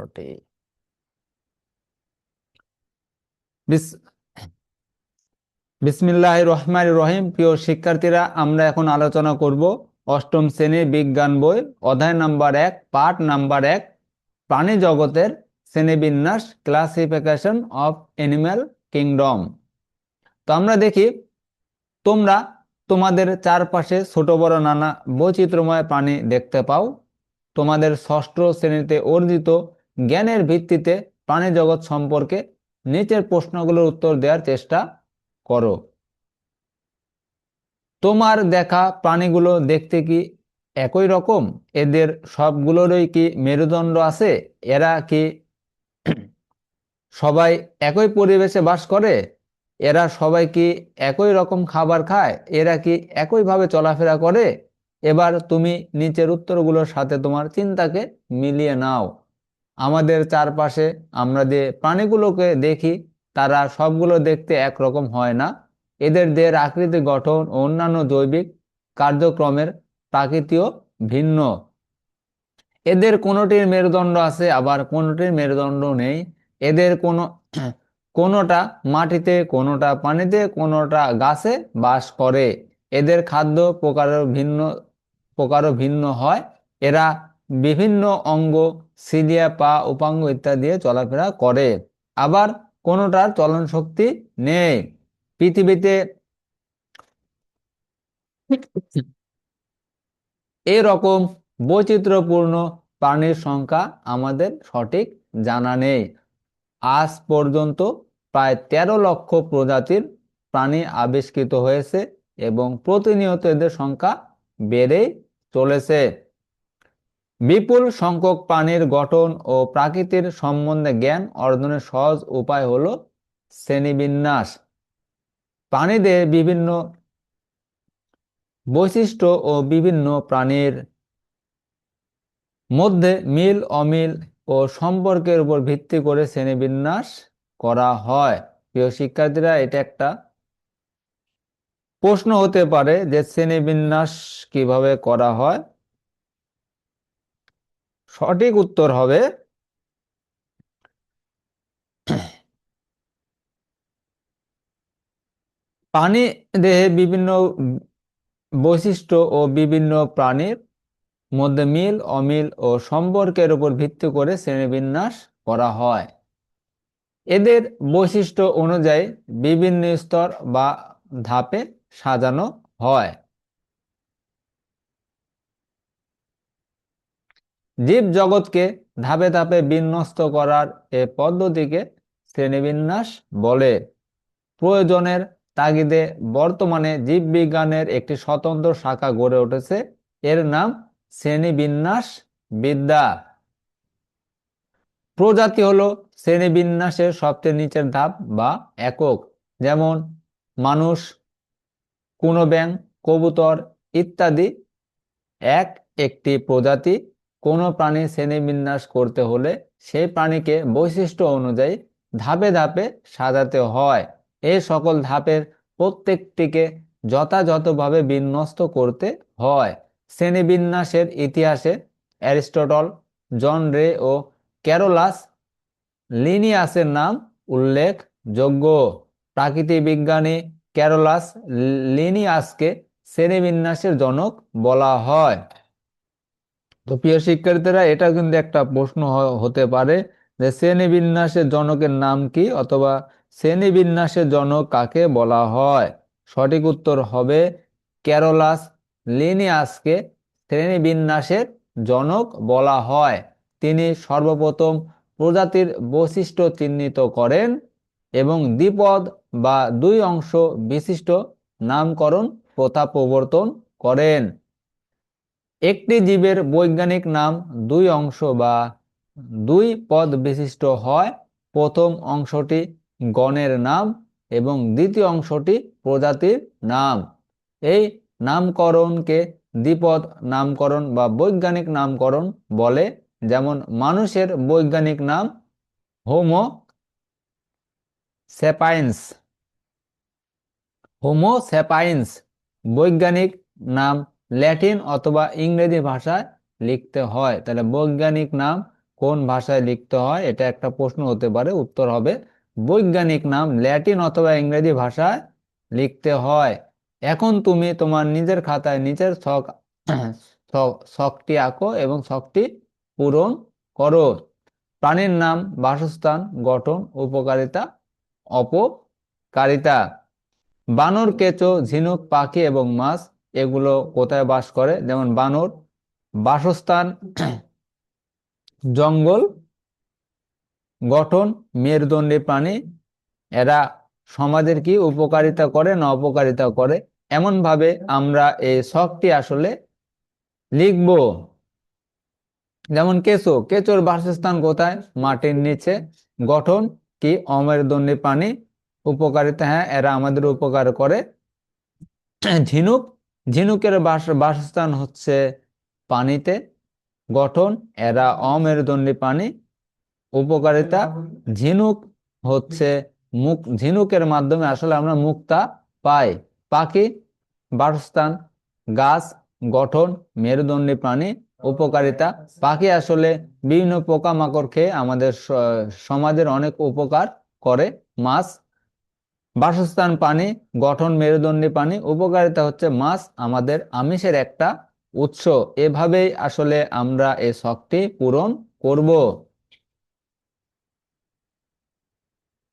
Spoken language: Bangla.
ঘটে। বিসমিল্লাহির রহমানির রহিম। প্রিয় শিক্ষার্থীরা, আমরা এখন আলোচনা করব অষ্টম শ্রেণীর বিজ্ঞান বই অধ্যায় নাম্বার 1 পাঠ নাম্বার 1 প্রাণী জগতের শ্রেণীবিন্যাস, ক্লাসিফিকেশন অফ অ্যানিম্যাল কিংডম। তো আমরা দেখি, তোমরা তোমাদের চারপাশে ছোট বড় নানা বৈচিত্র্যময় প্রাণী দেখতে পাও। তোমাদের ষষ্ঠ শ্রেণীতে অর্জিত জ্ঞানের ভিত্তিতে প্রাণী জগৎ সম্পর্কে নিচের প্রশ্নগুলোর উত্তর দেওয়ার চেষ্টা করো। তোমার দেখা প্রাণীগুলো দেখতে কি একই রকম? এদের সবগুলোরই কি মেরুদণ্ড আছে? এরা কি সবাই একই পরিবেশে বাস করে? এরা সবাই কি একই রকম খাবার খায়? এরা কি একইভাবে চলাফেরা করে? এবার তুমি নিচের উত্তরগুলোর সাথে তোমার চিন্তাকে মিলিয়ে নাও। আমাদের চারপাশে আমরা যে প্রাণীগুলোকে দেখি তারা সবগুলো দেখতে একরকম হয় না। এদের দেহের আকৃতি, গঠন ও অন্যান্য জৈবিক কার্যক্রমের প্রাকৃতিও ভিন্ন। এদের কোনোটির মেরুদণ্ড আছে, আবার কোনোটির মেরুদণ্ড নেই। এদের কোনোটা মাটিতে, কোনোটা পানিতে, কোনোটা গাছে বাস করে। এদের খাদ্য প্রকারও ভিন্ন হয়। এরা বিভিন্ন অঙ্গ, সিলিয়া, পা, উপাঙ্গ ইত্যাদি দিয়ে চলাফেরা করে। আবার কোনোটার চলন শক্তি নেই। পৃথিবীতে এরকম বৈচিত্র্যপূর্ণ প্রাণীর সংখ্যা আমাদের সঠিক জানা নেই। আজ পর্যন্ত প্রায় 13 লক্ষ প্রজাতির প্রাণী আবিষ্কৃত হয়েছে এবং প্রতিনিয়ত এদের সংখ্যা বেড়েই চলেছে। বিপুল সংখ্যক প্রাণীর গঠন ও প্রাকৃতির সম্বন্ধে জ্ঞান অর্জনের সহজ উপায় হলো শ্রেণীবিন্যাস। প্রাণীদের বিভিন্ন বৈশিষ্ট্য ও বিভিন্ন প্রাণীর মধ্যে মিল অমিল ও সম্পর্কের উপর ভিত্তি করে শ্রেণীবিন্যাস করা হয়। প্রিয় শিক্ষার্থীরা, এটা একটা প্রশ্ন হতে পারে যে শ্রেণীবিন্যাস কিভাবে করা হয়। সঠিক উত্তর হবে প্রাণী দেহে বিভিন্ন বৈশিষ্ট্য ও বিভিন্ন প্রাণীর মধ্যে মিল অমিল ও সম্পর্কের উপর ভিত্তি করে শ্রেণীবিন্যাস করা হয়। এদের বৈশিষ্ট্য অনুযায়ী বিভিন্ন স্তর বা ধাপে সাজানো হয়। জীব জগৎকে ধাপে ধাপে বিন্যস্ত করার এ পদ্ধতিকে শ্রেণীবিন্যাস বলে। প্রয়োজনের তাগিদে বর্তমানে জীববিজ্ঞানের একটি স্বতন্ত্র শাখা গড়ে উঠেছে, এর নাম শ্রেণীবিন্যাস বিদ্যা। প্রজাতি হলো শ্রেণীবিন্যাসের সবচেয়ে নিচের ধাপ বা একক। যেমন মানুষ, কোনো ব্যাঙ, কবুতর ইত্যাদি এক একটি প্রজাতি। কোনো প্রাণী শ্রেণীবিন্যাস করতে হলে সেই প্রাণীকে বৈশিষ্ট্য অনুযায়ী ধাপে ধাপে সাজাতে হয়। এই সকল ধাপের প্রত্যেকটিকে যথাযথভাবে বিন্যস্ত করতে হয়। শ্রেণীবিন্যাসের ইতিহাসে অ্যারিস্টটল, জন রে ও ক্যারোলাস লিনিয়াসের নাম উল্লেখযোগ্য। প্রাকৃতিবিজ্ঞানী ক্যারোলাস লিনিয়াসকে শ্রেণীবিন্যাসের জনক বলা হয়। তো প্রিয় শিক্ষার্থীরা, এটা কিন্তু একটা প্রশ্ন হতে পারে যে শ্রেণীবিন্যাসের জনকের নাম কি, অথবা শ্রেণীবিন্যাসের জনক কাকে বলা হয়। সঠিক উত্তর হবে ক্যারোলাস লিনিয়াসকে শ্রেণীবিন্যাসের জনক বলা হয়। তিনি সর্বপ্রথম প্রজাতির বৈশিষ্ট্য চিহ্নিত করেন এবং দ্বিপদ বা দুই অংশ বিশিষ্ট নামকরণ প্রথা প্রবর্তন করেন। একটি জীবের বৈজ্ঞানিক নাম দুই অংশ বা দুই পদ বিশিষ্ট হয়। প্রথম অংশটি গণের নাম এবং দ্বিতীয় অংশটি প্রজাতির নাম। এই নামকরণকে দ্বিপদ নামকরণ বা বৈজ্ঞানিক নামকরণ বলে। যেমন মানুষের বৈজ্ঞানিক নাম হোমো স্যাপায়েন্স। হোমো স্যাপায়েন্স বৈজ্ঞানিক নাম ল্যাটিন অথবা ইংরেজি ভাষায় লিখতে হয়। তাহলে বৈজ্ঞানিক নাম কোন ভাষায় লিখতে হয়, এটা একটা প্রশ্ন হতে পারে। উত্তর হবে বৈজ্ঞানিক নাম ল্যাটিন অথবা ইংরেজি ভাষায় লিখতে হয়। এখন তুমি তোমার নিজের খাতায় নিজের ছকটি আঁকো এবং ছকটি পূরণ করো। প্রাণীর নাম, বাসস্থান, গঠন, উপকারিতা, অপকারিতা। বানর, কেঁচো, ঝিনুক, পাখি এবং মাছ এগুলো কোথায় বাস করে? যেমন বানর বাসস্থান জঙ্গল, গঠন মেরুদণ্ডী প্রাণী। এরা সমাজের কি উপকারিতা করে না অপকারিতা করে, এমন ভাবে আমরা এই ছকটি আসলে লিখব। যেমন কেঁচো, কেঁচোর বাসস্থান কোথায়? মাটির নিচে। গঠন কি? অমেরুদণ্ডী প্রাণী। উপকারিতা, হ্যাঁ এরা আমাদের উপকার করে। ঝিনুক, ঝিনুকের বাসস্থান হচ্ছে পানিতে। গঠন, এরা অমেরুদণ্ডী প্রাণী। উপকারিতা, ঝিনুক হচ্ছে ঝিনুকের মাধ্যমে আসলে আমরা মুক্তা পাই। পাখি বাসস্থান গাছ। গঠন মেরুদণ্ডী প্রাণী। উপকারিতা, পাখি আসলে বিভিন্ন পোকামাকড় খেয়ে আমাদের সমাজের অনেক উপকার করে। মাছ বাসস্থান পানি, গঠন মেরুদণ্ডী প্রাণী। উপকারিতা হচ্ছে মাছ আমাদের আমিষের একটা উৎস। এভাবেই আসলে আমরা এই ছকটি পূরণ করব।